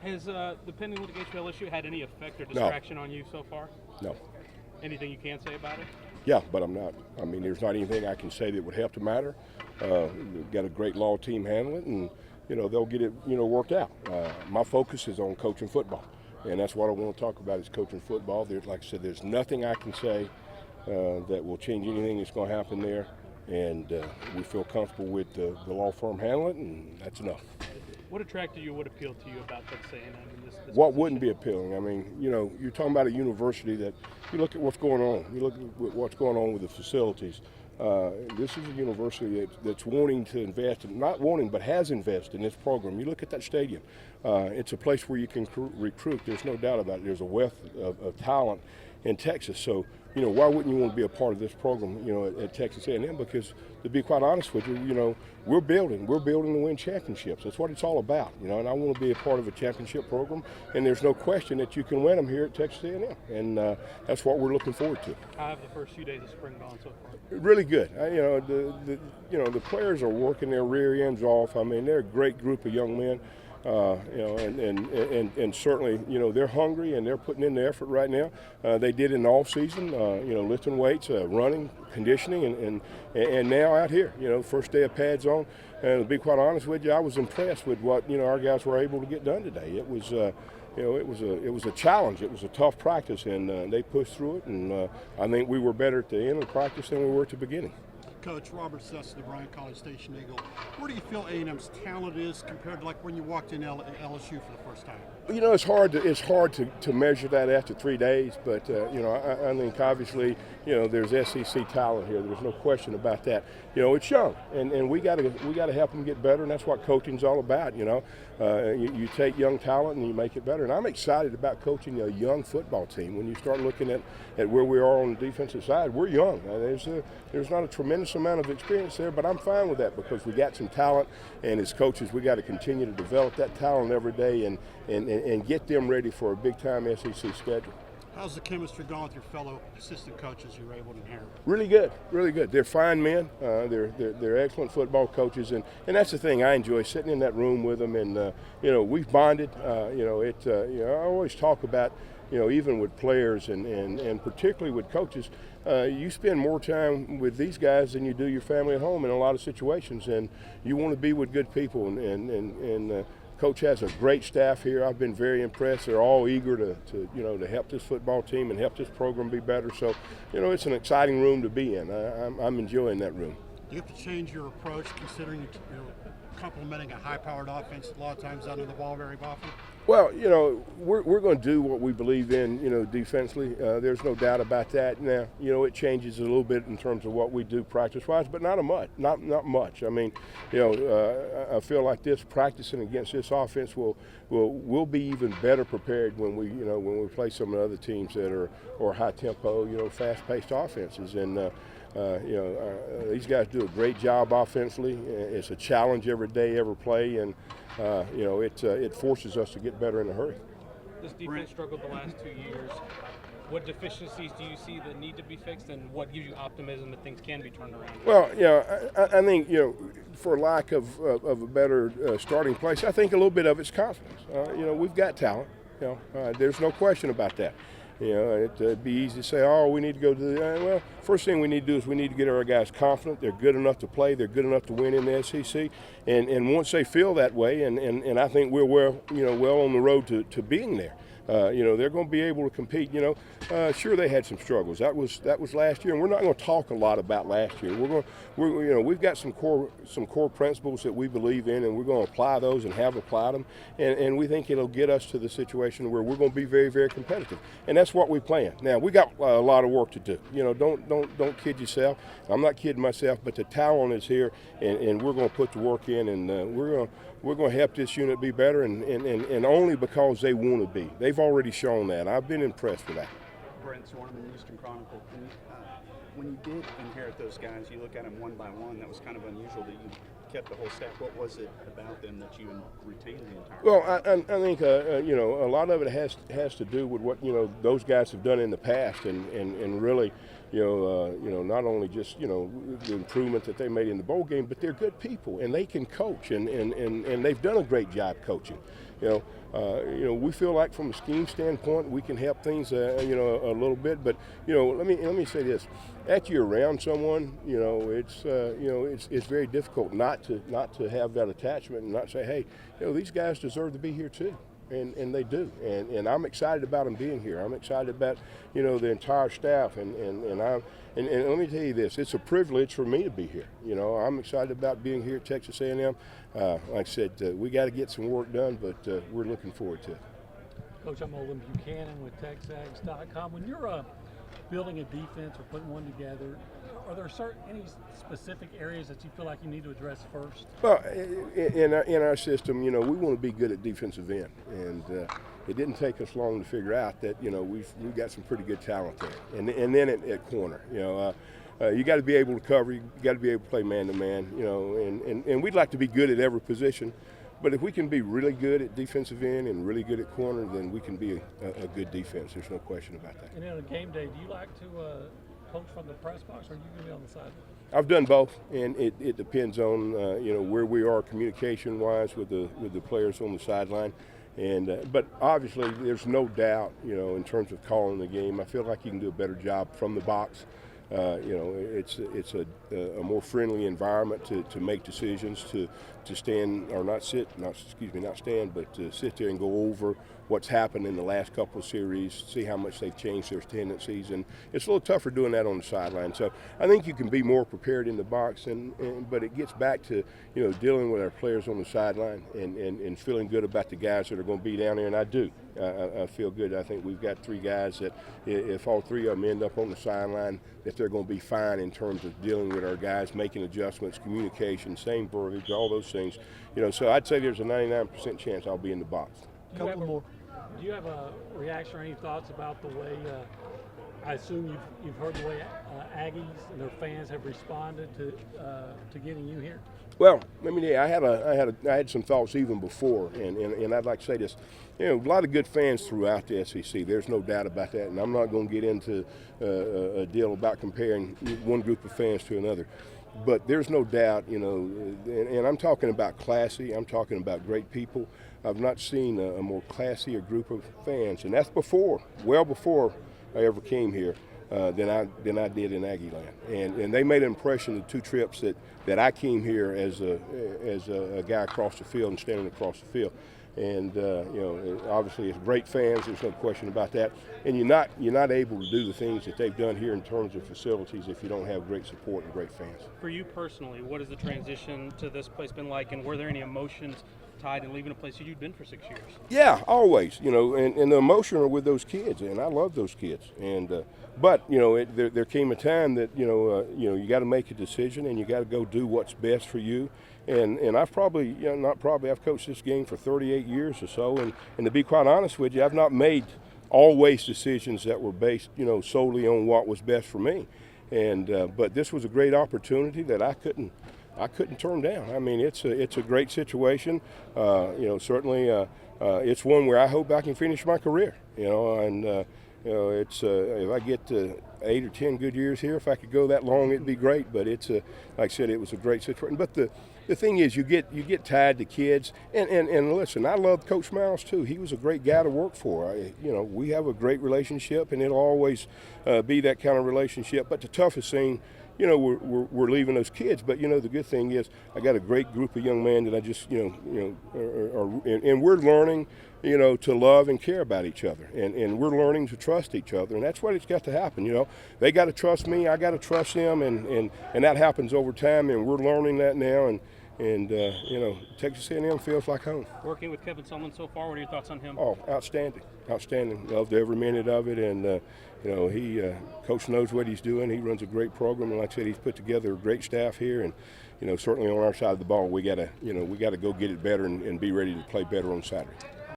Has the pending litigation with LSU had any effect or distraction on you so far? No. Anything you can say about it? Yeah, but I'm not. I mean, there's not anything I can say that would help the matter. We've got a great law team handling it, and they'll get it worked out. My focus is on coaching football, and that's what I want to talk about is coaching football. There's, like I said, there's nothing I can say that will change anything that's going to happen there, and we feel comfortable with the law firm handling it, and that's enough. What attracted you? What appealed to you about Texas A&M in this What position? wouldn't be appealing? I mean, you're talking about a university that you look at what's going on. You look at what's going on with the facilities. This is a university that's wanting to invest, not wanting, but has invested in this program. You look at that stadium. It's a place where you can recruit. There's no doubt about it. There's a wealth of talent in Texas. So, why wouldn't you want to be a part of this program, at Texas A&M? Because to be quite honest with you, we're building to win championships. That's what it's all about, and I want to be a part of a championship program. And there's no question that you can win them here at Texas A&M, and that's what we're looking forward to. How have the first few days of spring gone so far? Really good. The players are working their rear ends off. I mean, they're a great group of young men. And certainly, they're hungry and they're putting in the effort right now. They did in the off season, lifting weights, running, conditioning, and now out here, first day of pads on. And to be quite honest with you, I was impressed with what our guys were able to get done today. It was. It was a challenge. It was a tough practice, and they pushed through it. And I think we were better at the end of the practice than we were at the beginning. Coach Robert Suss, the Bryan College Station Eagle. Where do you feel A&M's talent is compared to like when you walked in LSU for the first time? It's hard to measure that after 3 days, but I think obviously there's SEC talent here. There's no question about that. It's young, and we got to help them get better, and that's what coaching's all about. You take young talent and you make it better. And I'm excited about coaching a young football team. When you start looking at where we are on the defensive side, we're young. There's not a tremendous amount of experience there, but I'm fine with that because we got some talent, and as coaches, we got to continue to develop that talent every day and get them ready for a big-time SEC schedule. How's the chemistry gone with your fellow assistant coaches you were able to inherit? Really good, really good. They're fine men. They're excellent football coaches, and that's the thing I enjoy, sitting in that room with them. And we've bonded. I always talk about even with players and particularly with coaches, you spend more time with these guys than you do your family at home in a lot of situations, and you want to be with good people. And Coach has a great staff here. I've been very impressed. They're all eager to help this football team and help this program be better. So, it's an exciting room to be in. I'm enjoying that room. Do you have to change your approach considering complementing a high-powered offense a lot of times under the ball very often? Well, we're going to do what we believe in, defensively. There's no doubt about that. Now, it changes a little bit in terms of what we do practice-wise, but not much. I mean, I feel like practicing against this offense will be even better prepared when we play some of the other teams that are high-tempo, fast-paced offenses. And these guys do a great job offensively. It's a challenge every day, every play, and it forces us to get better in a hurry. This defense struggled the last 2 years. What deficiencies do you see that need to be fixed, and what gives you optimism that things can be turned around? Well, I think for lack of a better starting place, I think a little bit of it's confidence. We've got talent. There's no question about that. It'd be easy to say, oh, we need to go to the well, first thing we need to do is we need to get our guys confident. They're good enough to play. They're good enough to win in the SEC. And once they feel that way, and I think we're well on the road to being there. They're going to be able to compete. Sure, they had some struggles. That was last year, and we're not going to talk a lot about last year. We've got some core principles that we believe in, and we're going to apply those and have applied them. And we think it'll get us to the situation where we're going to be very, very competitive. And that's what we plan. Now we got a lot of work to do. Don't kid yourself. I'm not kidding myself, but the talent is here, and we're going to put the work in, and we're going to help this unit be better, and only because they want to be. They've already shown that. I've been impressed with that. Brent Zorneman, Eastern Chronicle. When you did inherit those guys, you look at them one by one. That was kind of unusual that you kept the whole staff. What was it about them that you retained the entire? Well, I think a lot of it has to do with what those guys have done in the past, and really. Not only just, the improvement that they made in the bowl game, but they're good people and they can coach and they've done a great job coaching. We feel like from a scheme standpoint we can help things, a little bit. But let me say this: after you're around someone, it's very difficult not to have that attachment and not say, hey, these guys deserve to be here too. And they do, and I'm excited about them being here. I'm excited about the entire staff, and let me tell you this: it's a privilege for me to be here. I'm excited about being here at Texas A&M. Like I said, we got to get some work done, but we're looking forward to it. Coach, I'm Olin Buchanan with TexAgs.com. When you're building a defense or putting one together, are there any specific areas that you feel like you need to address first? Well, in our system, we want to be good at defensive end, and it didn't take us long to figure out that we've got some pretty good talent there, and then at corner, you got to be able to cover, you got to be able to play man to man, and we'd like to be good at every position. But if we can be really good at defensive end and really good at corner, then we can be a good defense. There's no question about that. And then on a game day, do you like to coach from the press box, or are you going to be on the sideline? I've done both, and it depends on where we are communication-wise with the players on the sideline. But obviously, there's no doubt, in terms of calling the game, I feel like you can do a better job from the box. It's a more friendly environment to make decisions, to stand or not stand, but to sit there and go over what's happened in the last couple of series, see how much they've changed their tendencies, and it's a little tougher doing that on the sideline. So I think you can be more prepared in the box, but it gets back to dealing with our players on the sideline and feeling good about the guys that are going to be down there, and I do. I feel good. I think we've got 3 guys that if all 3 of them end up on the sideline, that they're going to be fine in terms of dealing with our guys, making adjustments, communication, same verbiage, all those things. So I'd say there's a 99% chance I'll be in the box. Do you have a reaction or any thoughts about the way, I assume you've heard the way Aggies and their fans have responded to getting you here? Well, let me tell you, I had some thoughts even before, and I'd like to say this. A lot of good fans throughout the SEC. There's no doubt about that, and I'm not going to get into a deal about comparing one group of fans to another. But there's no doubt, and I'm talking about classy. I'm talking about great people. I've not seen a more classier group of fans, and that's well before I ever came here. Than I did in Aggie Land, and they made an impression the 2 trips that I came here as a guy across the field and standing across the field, and obviously it's great fans. There's no question about that, and you're not able to do the things that they've done here in terms of facilities if you don't have great support and great fans. For you personally, what has the transition to this place been like, and were there any emotions tied in leaving a place you'd been for 6 years? Yeah, always, and the emotion are with those kids, and I love those kids, but there came a time that you got to make a decision and you got to go do what's best for you, and I've probably I've coached this game for 38 years or so, and to be quite honest with you, I've not made always decisions that were based solely on what was best for me, but this was a great opportunity that I couldn't turn down. I mean, it's a great situation. Certainly, it's one where I hope I can finish my career. It's if I get 8 or 10 good years here, if I could go that long, it'd be great. But it's like I said, it was a great situation. But the thing is, you get tied to kids. And listen, I love Coach Miles too. He was a great guy to work for. We have a great relationship, and it'll always be that kind of relationship. But the toughest thing, we're leaving those kids. But the good thing is, I got a great group of young men that I just and we're learning to love and care about each other, and we're learning to trust each other, and that's what it's got to happen. They got to trust me, I got to trust them, and that happens over time, and we're learning that now, and Texas A&M feels like home. Working with Kevin Sumlin so far, what are your thoughts on him? Oh, outstanding. Loved every minute of it, and Coach knows what he's doing. He runs a great program, and like I said, he's put together a great staff here, and certainly on our side of the ball, we gotta go get it better and be ready to play better on Saturday.